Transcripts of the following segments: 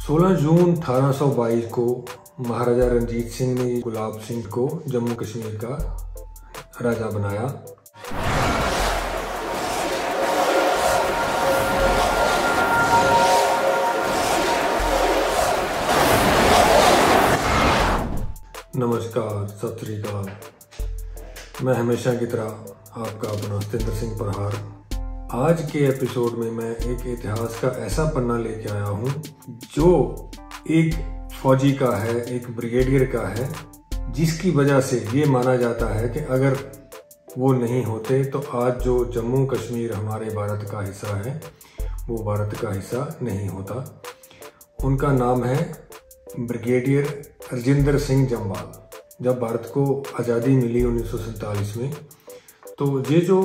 16 जून 1822 को महाराजा रणजीत सिंह ने गुलाब सिंह को जम्मू कश्मीर का राजा बनाया। नमस्कार, सत श्री अकाल। मैं हमेशा की तरह आपका अपना सतेंद्र सिंह प्रहार। आज के एपिसोड में मैं एक इतिहास का ऐसा पन्ना लेके आया हूँ जो एक फौजी का है, एक ब्रिगेडियर का है, जिसकी वजह से ये माना जाता है कि अगर वो नहीं होते तो आज जो जम्मू कश्मीर हमारे भारत का हिस्सा है वो भारत का हिस्सा नहीं होता। उनका नाम है ब्रिगेडियर राजेंद्र सिंह जम्वाल। जब भारत को आज़ादी मिली 1947 में, तो ये जो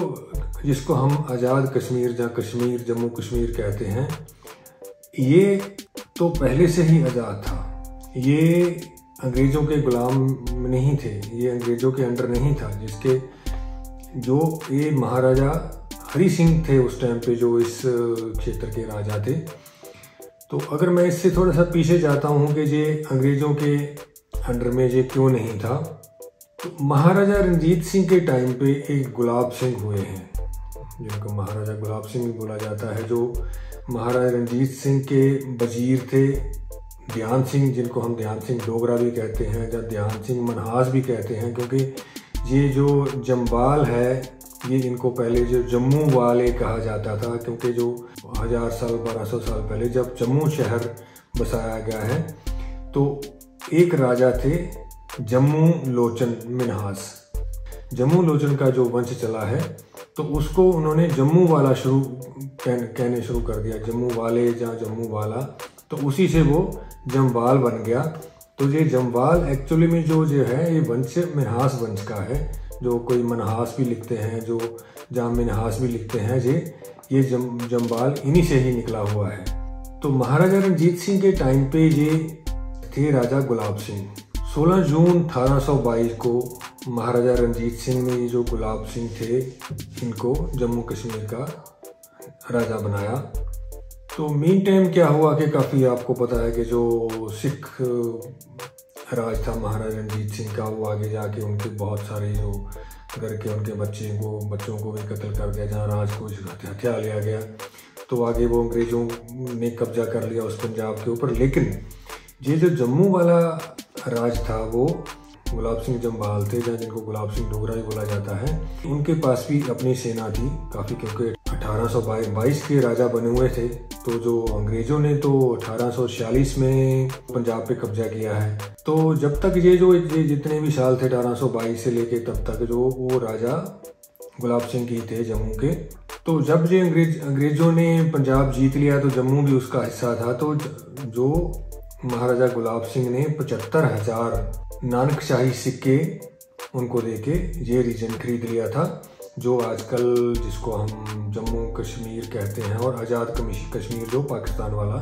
जिसको हम आज़ाद कश्मीर या कश्मीर जम्मू कश्मीर कहते हैं, ये तो पहले से ही आज़ाद था। ये अंग्रेज़ों के गुलाम नहीं थे, ये अंग्रेज़ों के अंडर नहीं था। जिसके जो ये महाराजा हरि सिंह थे उस टाइम पे, जो इस क्षेत्र के राजा थे। तो अगर मैं इससे थोड़ा सा पीछे जाता हूँ कि ये अंग्रेज़ों के अंडर में ये क्यों नहीं था, तो महाराजा रणजीत सिंह के टाइम पे एक गुलाब सिंह हुए हैं, जिनको महाराजा गुलाब सिंह भी बोला जाता है, जो महाराजा रणजीत सिंह के वजीर थे। ध्यान सिंह, जिनको हम ध्यान सिंह डोगरा भी कहते हैं या ध्यान सिंह मनहास भी कहते हैं, क्योंकि ये जो जम्वाल है, ये इनको पहले जो जम्मू वाले कहा जाता था, क्योंकि जो 1000 साल 1200 साल पहले जब जम्मू शहर बसाया गया है, तो एक राजा थे जम्मू लोचन मिन्हास। जम्मू लोचन का जो वंश चला है, तो उसको उन्होंने जम्मू वाला कहने शुरू कर दिया, जम्मू वाले या जम्मू वाला, तो उसी से वो जम्वाल बन गया। तो ये जम्वाल एक्चुअली में जो है, ये वंश मिन्हास वंश का है। जो कोई मनहास भी लिखते हैं, जो जाम मिन्हास भी लिखते हैं, ये जम्वाल इन्हीं से ही निकला हुआ है। तो महाराजा रणजीत सिंह के टाइम पे ये थे राजा गुलाब सिंह। 16 जून 1822 को महाराजा रणजीत सिंह ने जो गुलाब सिंह थे, इनको जम्मू कश्मीर का राजा बनाया। तो मीन टाइम क्या हुआ कि काफ़ी आपको पता है कि जो सिख राज था महाराजा रणजीत सिंह का, वो आगे जाके उनके बहुत सारे जो घर के उनके बच्चों को भी कत्ल कर दिया, जहाँ राज को हथिया लिया गया। तो आगे वो अंग्रेज़ों ने कब्जा कर लिया उस पंजाब के ऊपर। लेकिन ये जो जम्मू वाला राज था, वो गुलाब सिंह जम्वाल थे, जहाँ जिनको गुलाब सिंह डोगरा भी बोला जाता है। उनके पास भी अपनी सेना थी काफ़ी, क्योंकि 1822 के राजा बने हुए थे। तो जो अंग्रेज़ों ने तो 1846 में पंजाब पे कब्जा किया है। तो जब तक ये जितने भी साल थे 1822 से लेके तब तक जो वो राजा गुलाब सिंह ही थे जम्मू के। तो जब ये अंग्रेज़ों ने पंजाब जीत लिया, तो जम्मू भी उसका हिस्सा था। तो जो महाराजा गुलाब सिंह ने 75,000 नानकशाही सिक्के उनको देके ये रीजन खरीद लिया था, जो आजकल जिसको हम जम्मू कश्मीर कहते हैं, और आज़ाद कश्मीर जो पाकिस्तान वाला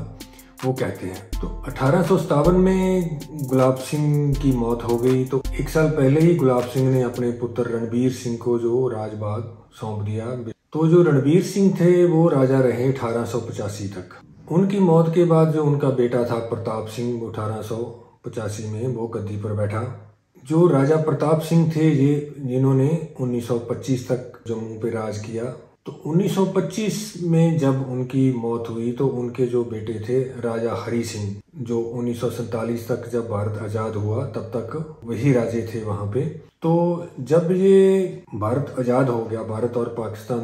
वो कहते हैं। तो 1857 में गुलाब सिंह की मौत हो गई। तो एक साल पहले ही गुलाब सिंह ने अपने पुत्र रणबीर सिंह को जो राजबाग सौंप दिया। तो जो रणबीर सिंह थे वो राजा रहे 1885 तक। उनकी मौत के बाद जो उनका बेटा था प्रताप सिंह, 1885 में वो गद्दी पर बैठा। जो राजा प्रताप सिंह थे, ये जिन्होंने 1925 तक जम्मू पे राज किया। तो 1925 में जब उनकी मौत हुई, तो उनके जो बेटे थे राजा हरि सिंह, जो 1947 तक जब भारत आज़ाद हुआ तब तक वही राजे थे वहाँ पे। तो जब ये भारत आज़ाद हो गया, भारत और पाकिस्तान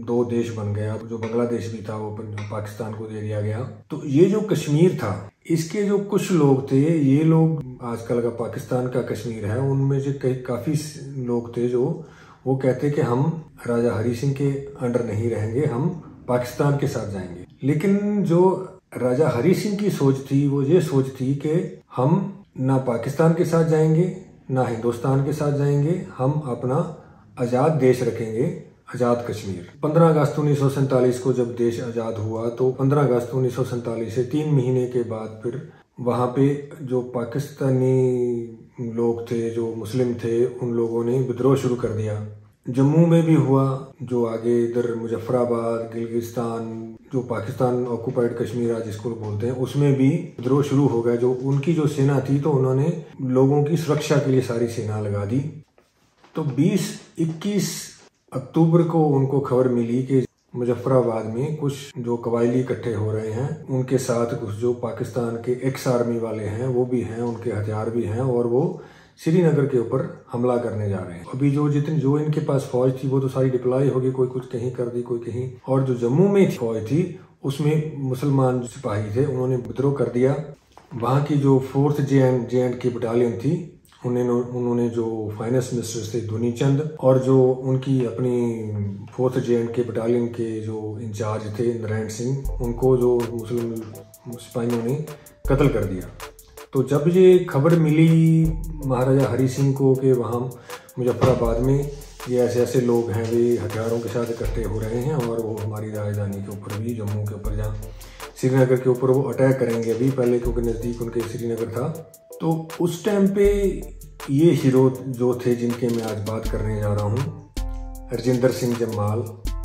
दो देश बन गया, जो बांग्लादेश भी था वो पाकिस्तान को दे दिया गया। तो ये जो कश्मीर था, इसके जो कुछ लोग थे, ये लोग आजकल का पाकिस्तान का कश्मीर है, उनमें से काफ़ी लोग थे जो वो कहते कि हम राजा हरि सिंह के अंडर नहीं रहेंगे, हम पाकिस्तान के साथ जाएंगे। लेकिन जो राजा हरि सिंह की सोच थी, वो ये सोच थी कि हम ना पाकिस्तान के साथ जाएंगे ना हिंदुस्तान के साथ जाएंगे, हम अपना आज़ाद देश रखेंगे, आज़ाद कश्मीर। 15 अगस्त 1947 को जब देश आज़ाद हुआ, तो 15 अगस्त 1947 से 3 महीने के बाद फिर वहाँ पे जो पाकिस्तानी लोग थे, जो मुस्लिम थे, उन लोगों ने विद्रोह शुरू कर दिया। जम्मू में भी हुआ, जो आगे इधर मुजफ्फराबाद, गिलगिस्तान, जो पाकिस्तान ऑक्यूपाइड कश्मीर आज जिसको बोलते हैं, उसमें भी विद्रोह शुरू हो गया। जो उनकी जो सेना थी, तो उन्होंने लोगों की सुरक्षा के लिए सारी सेना लगा दी। तो 20-21 अक्टूबर को उनको खबर मिली कि मुजफ्फराबाद में कुछ जो कबायली इकट्ठे हो रहे हैं, उनके साथ कुछ जो पाकिस्तान के एक्स आर्मी वाले हैं वो भी हैं, उनके हथियार भी हैं, और वो श्रीनगर के ऊपर हमला करने जा रहे हैं। अभी जो इनके पास फौज थी वो तो सारी डिप्लॉय होगी, कोई कुछ कहीं कर दी, कोई कहीं। और जो जम्मू में फौज थी उसमें मुसलमान सिपाही थे, उन्होंने विद्रोह कर दिया। वहाँ की जो 4th J&K बटालियन थी, उन्होंने जो फाइनेंस मिनिस्टर थे दुनी चंद, और जो उनकी अपनी 4th J&K बटालियन के जो इंचार्ज थे नारायण सिंह, उनको जो मुस्लिम सिपाहियों ने कत्ल कर दिया। तो जब ये खबर मिली महाराजा हरि सिंह को कि वहाँ मुजफ्फराबाद में ये ऐसे ऐसे लोग हैं, वे हथियारों के साथ इकट्ठे हो रहे हैं और वो हमारी राजधानी के ऊपर भी, जम्मू के ऊपर, जहाँ श्रीनगर के ऊपर वो अटैक करेंगे अभी, पहले क्योंकि नज़दीक उनके श्रीनगर था। तो उस टाइम पे ये हीरो जो थे जिनके मैं आज बात करने जा रहा हूँ, राजेंद्र सिंह जम्वाल।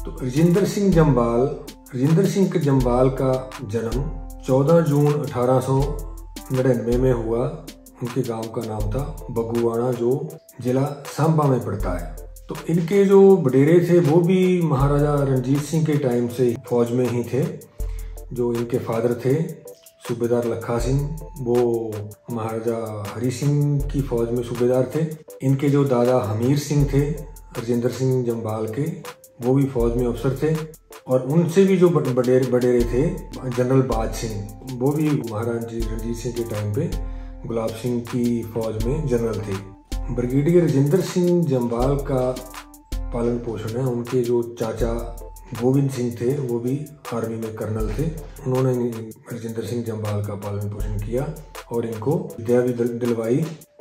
तो राजेंद्र सिंह जम्वाल का जन्म 14 जून 1899 में हुआ। उनके गांव का नाम था बगुआना, जो जिला सांबा में पड़ता है। तो इनके जो वडेरे थे वो भी महाराजा रणजीत सिंह के टाइम से फौज में ही थे। जो इनके फादर थे सूबेदार लखा सिंह, वो महाराजा हरि सिंह की फौज में सूबेदार थे। इनके जो दादा हमीर सिंह थे राजेंद्र सिंह जम्वाल के, वो भी फौज में अफसर थे। और उनसे भी जो बडेरे थे जनरल बाज सिंह, वो भी महाराजा रणजीत सिंह के टाइम पे गुलाब सिंह की फौज में जनरल थे। ब्रिगेडियर राजेंद्र सिंह जम्वाल का पालन पोषण है, उनके जो चाचा गोविंद सिंह थे वो भी आर्मी में कर्नल थे। उन्होंने राजेंद्र सिंह जम्वाल का पालन पोषण किया और इनको विद्या भी दिलवाई।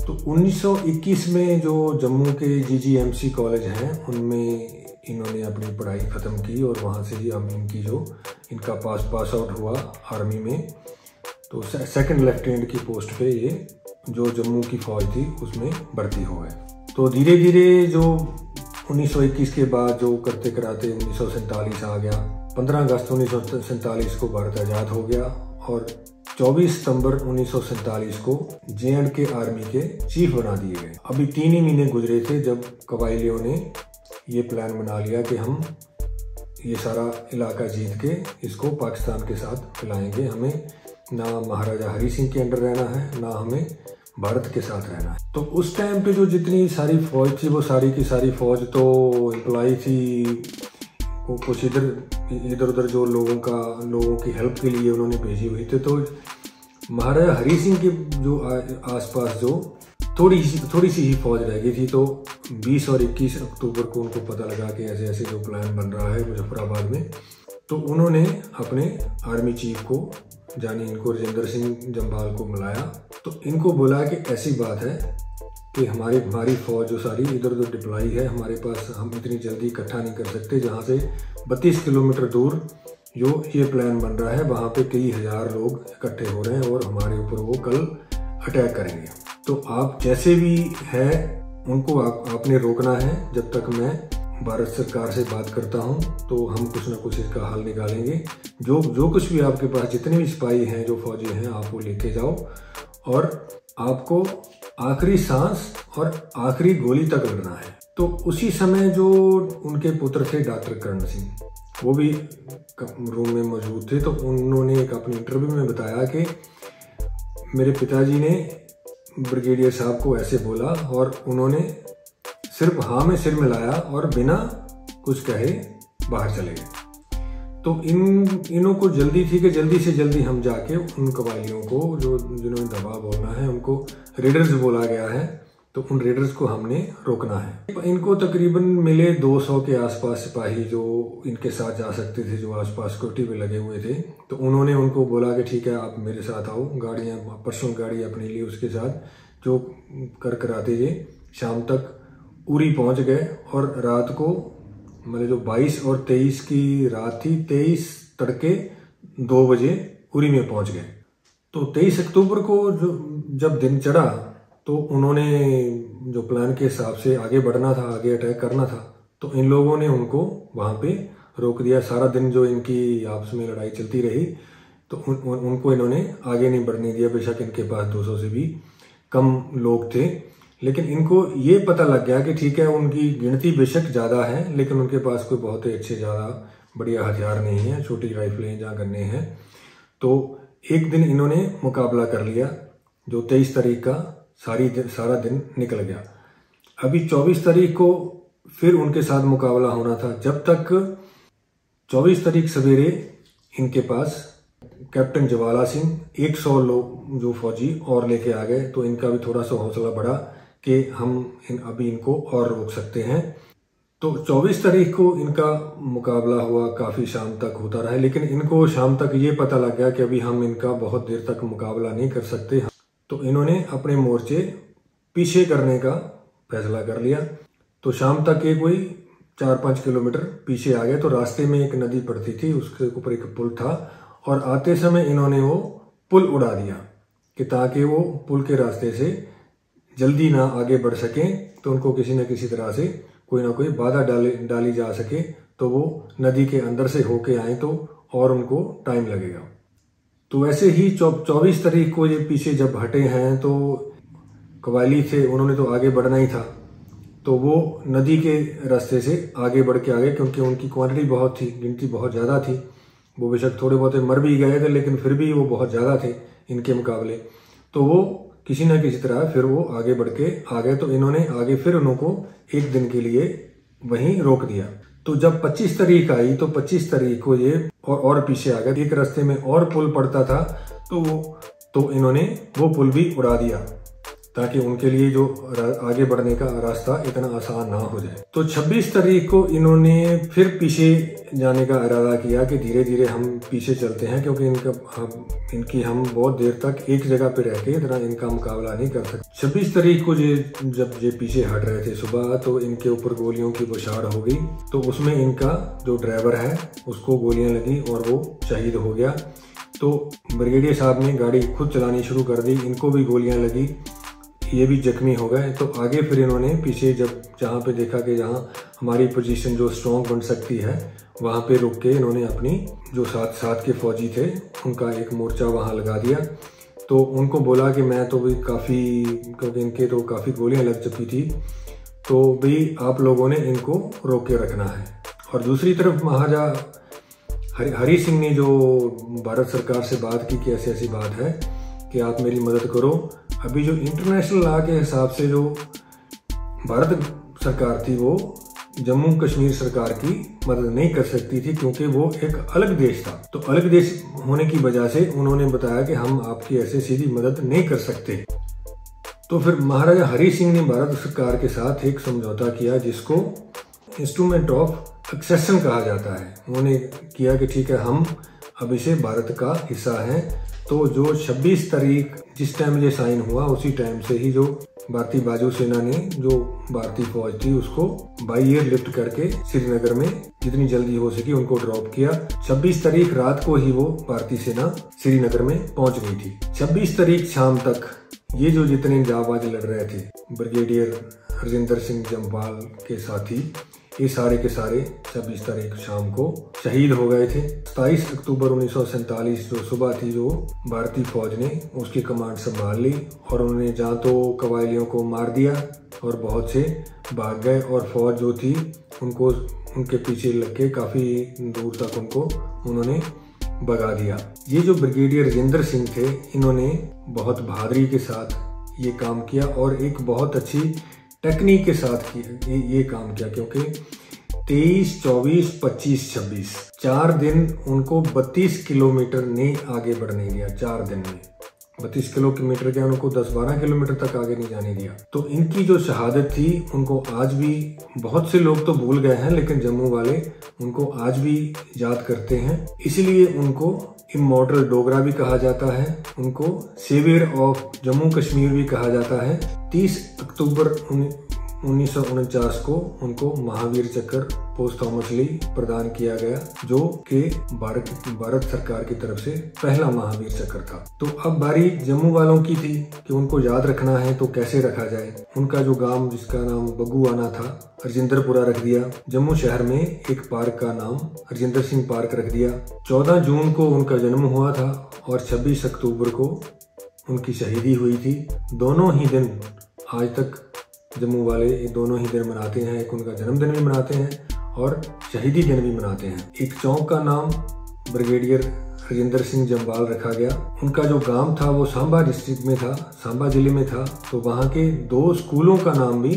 तो 1921 में जो जम्मू के GGMC कॉलेज हैं, उनमें इन्होंने अपनी पढ़ाई ख़त्म की और वहाँ से ही अब इनका पास आउट हुआ आर्मी में। तो 2nd लेफ्टिनेंट की पोस्ट पे ये जो जम्मू की फौज थी उसमें भर्ती हो गए। तो धीरे धीरे जो 1921 के बाद जो करते कराते 1947 आ गया। 15 अगस्त 1947 को भारत आज़ाद हो गया और 24 सितंबर 1947 को J&K आर्मी के चीफ बना दिए गए। अभी 3 ही महीने गुजरे थे जब कबायलियों ने ये प्लान बना लिया कि हम ये सारा इलाका जीत के इसको पाकिस्तान के साथ मिलाएंगे। हमें ना महाराजा हरि सिंह के अंडर रहना है, ना हमें भारत के साथ रहना है। तो उस टाइम पे जो जितनी सारी फौज थी वो सारी की सारी फौज तो एम्प्लॉय थी। वो कुछ इधर उधर जो लोगों की हेल्प के लिए उन्होंने भेजी हुई थी। तो महाराजा हरि सिंह के जो आसपास जो थोड़ी सी ही फौज रह गई थी। तो 20 और 21 अक्टूबर को उनको पता लगा कि ऐसे ऐसे जो प्लान बन रहा है मुजफ्फराबाद में। तो उन्होंने अपने आर्मी चीफ को, जानी इनको राजेंद्र सिंह जम्वाल को बुलाया। तो इनको बोला कि ऐसी बात है कि हमारी फौज जो सारी इधर उधर डिप्लॉय है, हमारे पास हम इतनी जल्दी इकट्ठा नहीं कर सकते। जहाँ से 32 किलोमीटर दूर जो ये प्लान बन रहा है, वहाँ पे कई हजार लोग इकट्ठे हो रहे हैं और हमारे ऊपर वो कल अटैक करेंगे। तो आप जैसे भी है उनको आपने रोकना है। जब तक मैं भारत सरकार से बात करता हूं तो हम कुछ ना कुछ इसका हल निकालेंगे। जो कुछ भी आपके पास जितने भी सिपाही हैं, जो फौजी हैं, आप वो लेके जाओ और आपको आखिरी सांस और आखिरी गोली तक लड़ना है। तो उसी समय जो उनके पुत्र थे डॉक्टर करण सिंह, वो भी रूम में मौजूद थे। तो उन्होंने एक अपने इंटरव्यू में बताया कि मेरे पिताजी ने ब्रिगेडियर साहब को ऐसे बोला और उन्होंने सिर्फ हाँ में सिर मिलाया और बिना कुछ कहे बाहर चले गए। तो इनों को जल्दी थी कि जल्दी से जल्दी हम जाके उन कबायलियों को जिन्होंने दबा बोलना है, उनको रेडर्स बोला गया है, तो उन रेडर्स को हमने रोकना है। इनको तकरीबन मिले 200 के आसपास सिपाही जो इनके साथ जा सकते थे, जो आसपास सिक्योरिटी पे लगे हुए थे। तो उन्होंने उनको बोला कि ठीक है आप मेरे साथ आओ, गाड़ियाँ पर्सनल गाड़ी अपने लिए उसके साथ जो कराते थे। शाम तक उरी पहुंच गए और रात को मतलब जो 22 और 23 की रात थी, 23 तड़के 2 बजे उरी में पहुंच गए। तो 23 अक्टूबर को जब दिन चढ़ा तो उन्होंने जो प्लान के हिसाब से आगे बढ़ना था, आगे अटैक करना था, तो इन लोगों ने उनको वहां पे रोक दिया। सारा दिन जो इनकी आपस में लड़ाई चलती रही, तो उनको इन्होंने आगे नहीं बढ़ने दिया। बेशक इनके पास 200 से भी कम लोग थे, लेकिन इनको ये पता लग गया कि ठीक है, उनकी गिनती बेशक ज़्यादा है, लेकिन उनके पास कोई बहुत ही अच्छे ज़्यादा बढ़िया हथियार नहीं है, छोटी राइफलें जहाँ गन्ने हैं। तो एक दिन इन्होंने मुकाबला कर लिया, जो 23 तारीख का सारा दिन निकल गया। अभी 24 तारीख को फिर उनके साथ मुकाबला होना था। जब तक 24 तारीख सवेरे इनके पास कैप्टन ज्वाला सिंह 100 लोग जो फौजी और लेके आ गए, तो इनका भी थोड़ा सा हौसला बढ़ा कि हम अभी इनको और रोक सकते हैं। तो 24 तारीख को इनका मुकाबला हुआ, काफ़ी शाम तक होता रहा, लेकिन इनको शाम तक ये पता लग गया कि अभी हम इनका बहुत देर तक मुकाबला नहीं कर सकते। तो इन्होंने अपने मोर्चे पीछे करने का फैसला कर लिया। तो शाम तक ये कोई 4-5 किलोमीटर पीछे आ गए। तो रास्ते में एक नदी पड़ती थी, उसके ऊपर एक पुल था, और आते समय इन्होंने वो पुल उड़ा दिया कि ताकि वो पुल के रास्ते से जल्दी ना आगे बढ़ सकें, तो उनको किसी न किसी तरह से कोई ना कोई बाधा डाली जा सके, तो वो नदी के अंदर से होके आए तो और उनको टाइम लगेगा। तो वैसे ही 24 तारीख को ये पीछे जब हटे हैं, तो कवाली थे, उन्होंने तो आगे बढ़ना ही था, तो वो नदी के रास्ते से आगे बढ़ के आ गए, क्योंकि उनकी क्वांटिटी बहुत थी, गिनती बहुत ज़्यादा थी। वो बेशक थोड़े बहुत मर भी गए थे, लेकिन फिर भी वो बहुत ज़्यादा थे इनके मुकाबले। तो वो किसी न किसी तरह फिर वो आगे बढ़ के आ गए। तो इन्होंने आगे फिर उनको एक दिन के लिए वहीं रोक दिया। तो जब 25 तारीख आई, तो 25 तारीख को ये और पीछे आ गए। एक रास्ते में और पुल पड़ता था, तो इन्होंने वो पुल भी उड़ा दिया, ताकि उनके लिए जो आगे बढ़ने का रास्ता इतना आसान ना हो जाए। तो 26 तारीख को इन्होंने फिर पीछे जाने का इरादा किया कि धीरे धीरे हम पीछे चलते हैं, क्योंकि हम बहुत देर तक एक जगह पे रह के इतना इनका मुकाबला नहीं कर सकते। 26 तारीख को जब ये पीछे हट रहे थे सुबह, तो इनके ऊपर गोलियों की बौछार हो गई। तो उसमें इनका जो ड्राइवर है उसको गोलियां लगी और वो शहीद हो गया। तो ब्रिगेडियर साहब ने गाड़ी खुद चलानी शुरू कर दी, इनको भी गोलियां लगी, ये भी जख्मी हो गए। तो आगे फिर इन्होंने पीछे जहाँ पे देखा कि जहाँ हमारी पोजीशन जो स्ट्रॉन्ग बन सकती है, वहाँ पे रुक के इन्होंने अपनी जो साथ के फौजी थे उनका एक मोर्चा वहाँ लगा दिया। तो उनको बोला कि मैं तो भी क्योंकि इनके तो काफ़ी गोलियाँ लग चुकी थी, तो भाई आप लोगों ने इनको रोक के रखना है। और दूसरी तरफ महाराजा हरी सिंह ने जो भारत सरकार से बात की कि ऐसी ऐसी बात है कि आप मेरी मदद करो। अभी जो इंटरनेशनल लॉ के हिसाब से जो भारत सरकार थी, वो जम्मू कश्मीर सरकार की मदद नहीं कर सकती थी, क्योंकि वो एक अलग देश था। तो अलग देश होने की वजह से उन्होंने बताया कि हम आपकी ऐसे सीधी मदद नहीं कर सकते। तो फिर महाराजा हरी सिंह ने भारत सरकार के साथ एक समझौता किया, जिसको इंस्ट्रूमेंट ऑफ एक्सेशन कहा जाता है। उन्होंने किया कि ठीक है, हम अब इसे भारत का हिस्सा हैं। तो जो 26 तारीख जिस टाइम ये साइन हुआ, उसी टाइम से ही जो भारतीय वायु सेना ने जो भारतीय फौज थी उसको बाई एयर लिफ्ट करके श्रीनगर में जितनी जल्दी हो सकी उनको ड्रॉप किया। 26 तारीख रात को ही वो भारतीय सेना श्रीनगर में पहुंच गई थी। 26 तारीख शाम तक ये जो जितने जाबाज लड़ रहे थे, ब्रिगेडियर हरजिंदर सिंह जम्वाल के साथी, ये सारे के सारे 26 तारीख शाम को शहीद हो गए थे। 27 अक्टूबर 1947 जो सुबह थी, जो भारतीय फौज ने उसकी कमांड संभाल ली और उन्होंने जहाँ तो कबायलियों को मार दिया और बहुत से भाग गए, और फौज जो थी उनको उनके पीछे लग के काफ़ी दूर तक उनको उन्होंने भगा दिया। ये जो ब्रिगेडियर राजेंद्र सिंह थे, इन्होंने बहुत बहादुरी के साथ ये काम किया और एक बहुत अच्छी टेक्निक के साथ ये काम किया, क्योंकि 23, 24, 25, 26 4 दिन उनको 32 किलोमीटर ने आगे बढ़ने दिया। 4 दिन में 32 किलोमीटर क्या, उनको 10-12 किलोमीटर तक आगे नहीं जाने दिया। तो इनकी जो शहादत थी उनको आज भी बहुत से लोग तो भूल गए हैं, लेकिन जम्मू वाले उनको आज भी याद करते हैं। इसलिए उनको इमॉर्टल डोगरा भी कहा जाता है, उनको सेवियर ऑफ जम्मू कश्मीर भी कहा जाता है। 30 अक्टूबर 1949 को उनको महावीर चक्र पोस्टहुमसली प्रदान किया गया, जो कि भारत सरकार की तरफ से पहला महावीर चक्र था। तो अब बारी जम्मू वालों की थी कि उनको याद रखना है तो कैसे रखा जाए। उनका जो गांव जिसका नाम बगुआना था, रजिंदरपुरा रख दिया। जम्मू शहर में एक पार्क का नाम रजिंदर सिंह पार्क रख दिया। 14 जून को उनका जन्म हुआ था और 26 अक्टूबर को उनकी शहीदी हुई थी। दोनों ही दिन आज तक जम्मू वाले दोनों ही दिन मनाते हैं। एक उनका जन्मदिन भी मनाते हैं और शहीदी दिन भी मनाते हैं। एक चौक का नाम ब्रिगेडियर रजिंदर सिंह जम्वाल रखा गया। उनका जो गांव था वो सांबा डिस्ट्रिक्ट में था, सांबा जिले में था, तो वहां के 2 स्कूलों का नाम भी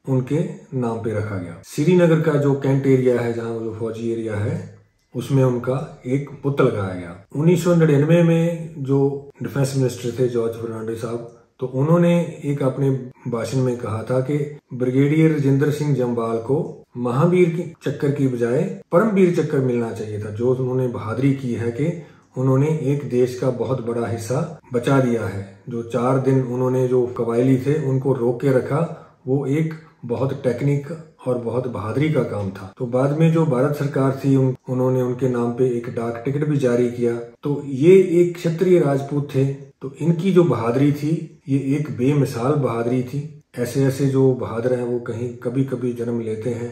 उनके नाम पे रखा गया। श्रीनगर का जो कैंट एरिया है, जहाँ जो फौजी एरिया है, उसमें उनका एक पुतला लगाया गया। 1999 में जो डिफेंस मिनिस्टर थे जॉर्ज फर्नांडिस साहब, तो उन्होंने एक अपने भाषण में कहा था कि ब्रिगेडियर रजिंदर सिंह जम्वाल को महावीर चक्र की बजाय परमवीर चक्र मिलना चाहिए था। जो उन्होंने बहादुरी की है कि उन्होंने एक देश का बहुत बड़ा हिस्सा बचा दिया है। जो 4 दिन उन्होंने जो कबायली थे उनको रोक के रखा, वो एक बहुत टेक्निक और बहुत बहादुरी का काम था। तो बाद में जो भारत सरकार थी उन्होंने उनके नाम पे एक डाक टिकट भी जारी किया। तो ये एक क्षत्रिय राजपूत थे, तो इनकी जो बहादुरी थी ये एक बेमिसाल बहादुरी थी। ऐसे ऐसे जो बहादुर हैं वो कहीं कभी कभी जन्म लेते हैं।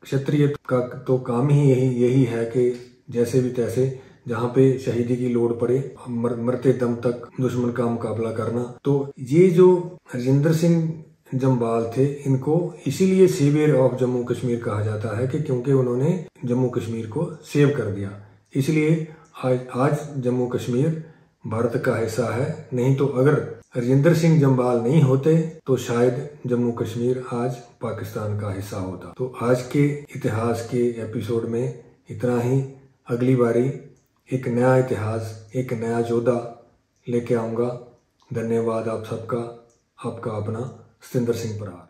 क्षत्रिय का तो काम ही यही है कि जैसे भी तैसे जहाँ पे शहीदी की लोड़ पड़े मरते दम तक दुश्मन का मुकाबला करना। तो ये जो रजिंदर सिंह जम्वाल थे, इनको इसीलिए सेवियर ऑफ जम्मू कश्मीर कहा जाता है कि क्योंकि उन्होंने जम्मू कश्मीर को सेव कर दिया। इसलिए आज जम्मू कश्मीर भारत का हिस्सा है। नहीं तो अगर रजिंदर सिंह जम्वाल नहीं होते तो शायद जम्मू कश्मीर आज पाकिस्तान का हिस्सा होता। तो आज के इतिहास के एपिसोड में इतना ही। अगली बारी एक नया इतिहास, एक नया योद्धा लेके आऊंगा। धन्यवाद आप सबका। आपका अपना सतिंदर सिंह परहार।